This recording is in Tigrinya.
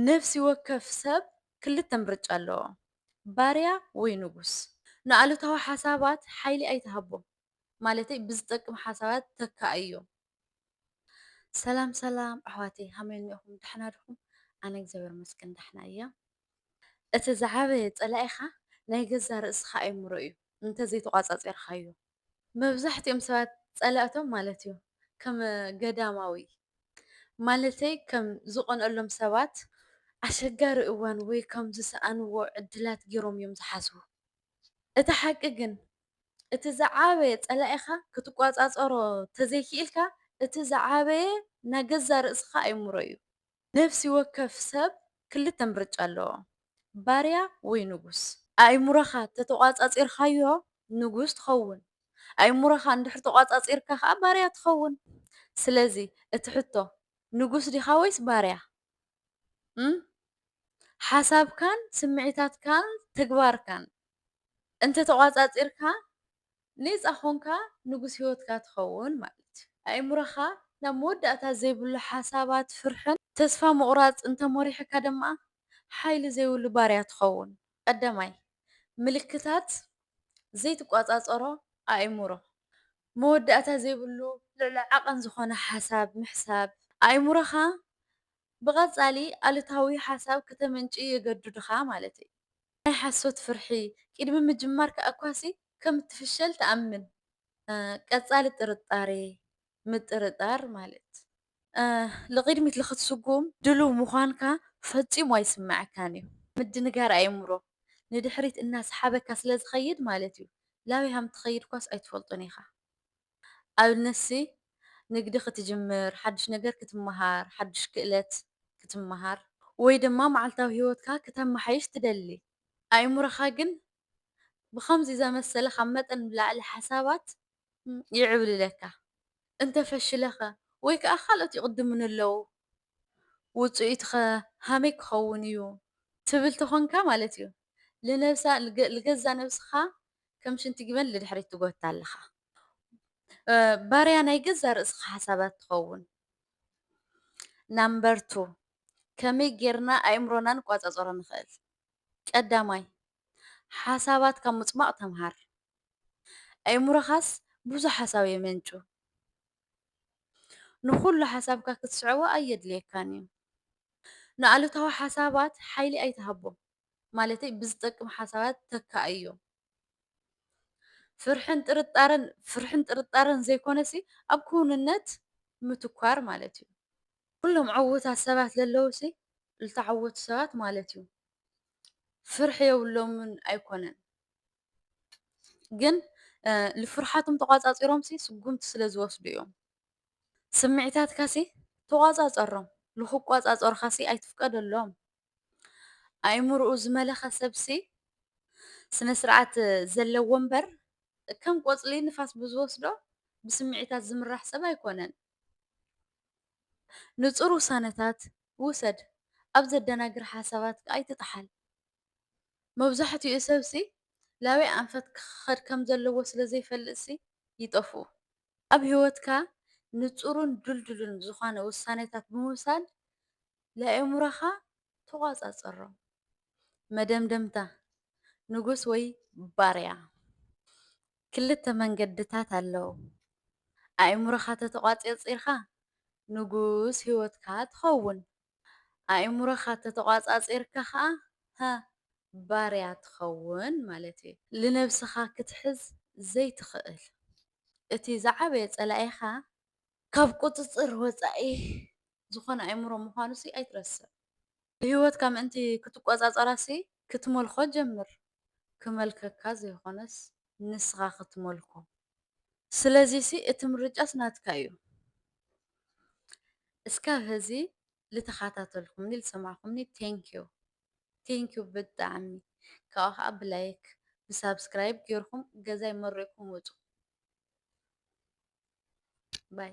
ነፍሲ ወከፍ ሰብ ክልተ ምርጫ ኣለዎ። ባርያ ወይ ንጉስ። ንኣሉታዊ ሓሳባት ሓይሊ ኣይትሃቦም ማለተይ ብዝጠቅም ሓሳባት ተካእዮም። ሰላም ሰላም ኣሕዋተይ ከመይ እኒአኹም ደሕና ዲኹም? ኣነ እግዚኣብሔር ይመስገን ደሕና እየ። እቲ ዝዓበየ ፀላኢኻ ናይ ገዛ ርእስኻ ኣእምሮ እዩ እንተዘይተቋፃፂርካዮ። መብዛሕትኦም ሰባት ፀላእቶም ማለት እዩ ከም ገዳማዊ ማለተይ ከም ዝቆንዐሎም ሰባት ኣሸጋሪ እዋን ወይ ከም ዝሰኣንዎ ዕድላት ገይሮም እዮም ዝሓስቡ። እቲ ሓቂ ግን እቲ ዝዓበየ ፀላኢኻ ክትቋፃፀሮ ተዘይክኢልካ እቲ ዝዓበየ ናይ ገዛ ርእስኻ ኣእምሮ እዩ። ነፍሲ ወከፍ ሰብ ክልተ ምርጫ ኣለዎ። ባርያ ወይ ንጉስ። ኣእምሮኻ ተተቋፃፂርካዮ ንጉስ ትኸውን። ኣእምሮኻ እንድሕር ተቋፃፂርካ ከዓ ባርያ ትኸውን። ስለዚ እቲ ሕቶ ንጉስ ዲኻ ወይስ ባርያ? ሓሳብካን ስምዒታትካን ተግባርካን እንተተቋፃፂርካ ነፃ ኮንካ ንጉስ ሂወትካ ትኸውን ማለት እዩ። ኣእምሮኻ ናብ መወዳእታ ዘይብሉ ሓሳባት ፍርሕን ተስፋ ምቁራፅ እንተመሪሕካ ድማ ሓይሊ ዘይብሉ ባርያ ትኸውን። ቀዳማይ ምልክታት ዘይትቋፃፀሮ ኣእምሮ መወዳእታ ዘይብሉ ልዕሊ ዓቐን ዝኾነ ሓሳብ ምሕሳብ ኣእምሮኻ ብቐፃሊ ኣሉታዊ ሓሳብ ከተመንጭይ የገድዱኻ ማለት እዩ። ናይ ሓሶት ፍርሒ ቅድሚ ምጅማርካ እኳሲ ከም እትፍሸል ተኣምን። ቀፃሊ ጥርጣሬ ምጥርጣር ማለት ንቅድሚት ንክትስጉም ድሉው ምዃንካ ፈፂሙ ኣይስማዓካን እዩ። ምድንጋር ኣእምሮ ንድሕሪት እናሰሓበካ ስለ ዝኸይድ ማለት እዩ ላበይ ከም እትኸይድ ኳስ ኣይትፈልጦን ኢኻ። ኣብነትሲ ንግዲ ክትጅምር፣ ሓዱሽ ነገር ክትመሃር፣ ሓዱሽ ክእለት ክትመሃር ወይ ድማ መዓልታዊ ሂወትካ ከተመሓይሽ ትደሊ። ኣእምሮኻ ግን ብኸምዚ ዝኣመሰለ ካብ መጠን ብላዕሊ ሓሳባት ይዕብልለካ። እንተፈሽለ ኸ ወይ ከዓ ካልኦት ይቕድሙኒ ኣለው ውፅኢቱ ኸ ከመይ ክኸውን እዩ ትብል ተኾንካ ማለት እዩ ንገዛ ነብስኻ ከም ሽንቲ ግመል ንድሕሪት ትጎታ ኣለኻ። ባርያ ናይ ገዛ ርእስኻ ሓሳባት ትኸውን። ናምበር ቱ ከመይ ጌርና ኣእምሮና ንቋፃፀሮ ንኽእል? ቀዳማይ ሓሳባት ካብ ምፅማቕ ተምሃር። ኣእምሮኻስ ብዙሕ ሓሳብ የመንጩ። ንኩሉ ሓሳብካ ክትስዕቦ ኣየድልየካን እዩ። ንኣሉታዊ ሓሳባት ሓይሊ ኣይትሃቦም ማለተይ ብዝጠቅም ሓሳባት ተካእዮም። ፍርሕን ጥርጣረን ዘይኮነሲ ኣብ ክውንነት ምትኳር ማለት እዩ። ኩሎም ዕዉታት ሰባት ለለውሲ ዝተዓወቱ ሰባት ማለት እዩ ፍርሒ የብሎምን ኣይኮነን። ግን ንፍርሓቶም ተቋፃፂሮምሲ ስጉምቲ ስለ ዝወስዱ እዮም። ስምዒታትካሲ ተቋፃፀሮም ንክቋፃፀሩካሲ ኣይትፍቀደሎም። ኣእምርኡ ዝመለኸ ሰብሲ ስነ ስርዓት ዘለዎ እምበር ከም ቆፅሊ ንፋስ ብዝወስዶ ብስምዒታት ዝምራሕ ሰብ ኣይኮነን። ንፁር ውሳነታት ውሰድ። ኣብ ዘደናግር ሓሳባት ኣይትጣሓል። መብዛሕትኡ ሰብሲ ላበይ ኣንፈት ክኸድ ከም ዘለዎ ስለ ዘይፈልጥሲ ይጠፍኡ። ኣብ ሂወትካ ንፁርን ድልዱልን ዝኾነ ውሳነታት ብምውሳድ ንኣእምሮኻ ተቋፃፀሮ። መደምደምታ ንጉስ ወይ ባርያ? ክልተ መንገድታት ኣለው። ኣእምሮኻ ተተቋፂርካ ንጉስ ሂወትካ ትኸውን። ኣእምሮኻ ተተቋፃፂርካ ከዓ ባርያ ትኸውን ማለት እዩ። ንነብስኻ ክትሕዝ ዘይትኽእል እቲ ዝዓበየ ፀላኢኻ ካብ ቁፅፅር ወፃኢ ዝኾነ ኣእምሮ ምዃኑሲ ኣይትረስዕ። ብሂወትካ ምእንቲ ክትቆፃፀራሲ ክትመልኮ ጀምር። ክመልከካ ዘይኮነስ ንስኻ ክትመልኮ። ስለዚሲ እቲ ምርጫስ ናትካ እዩ። እስካብ ሕዚ ዝተኸታተልኩምኒ ዝሰማዕኩምኒ ቴንኪዩ ብጣዕሚ። ካብኡ ከዓ ብላይክ ብሳብስክራይብ ገይርኩም ገዛይ መሪቕኩም ውፁ ባይ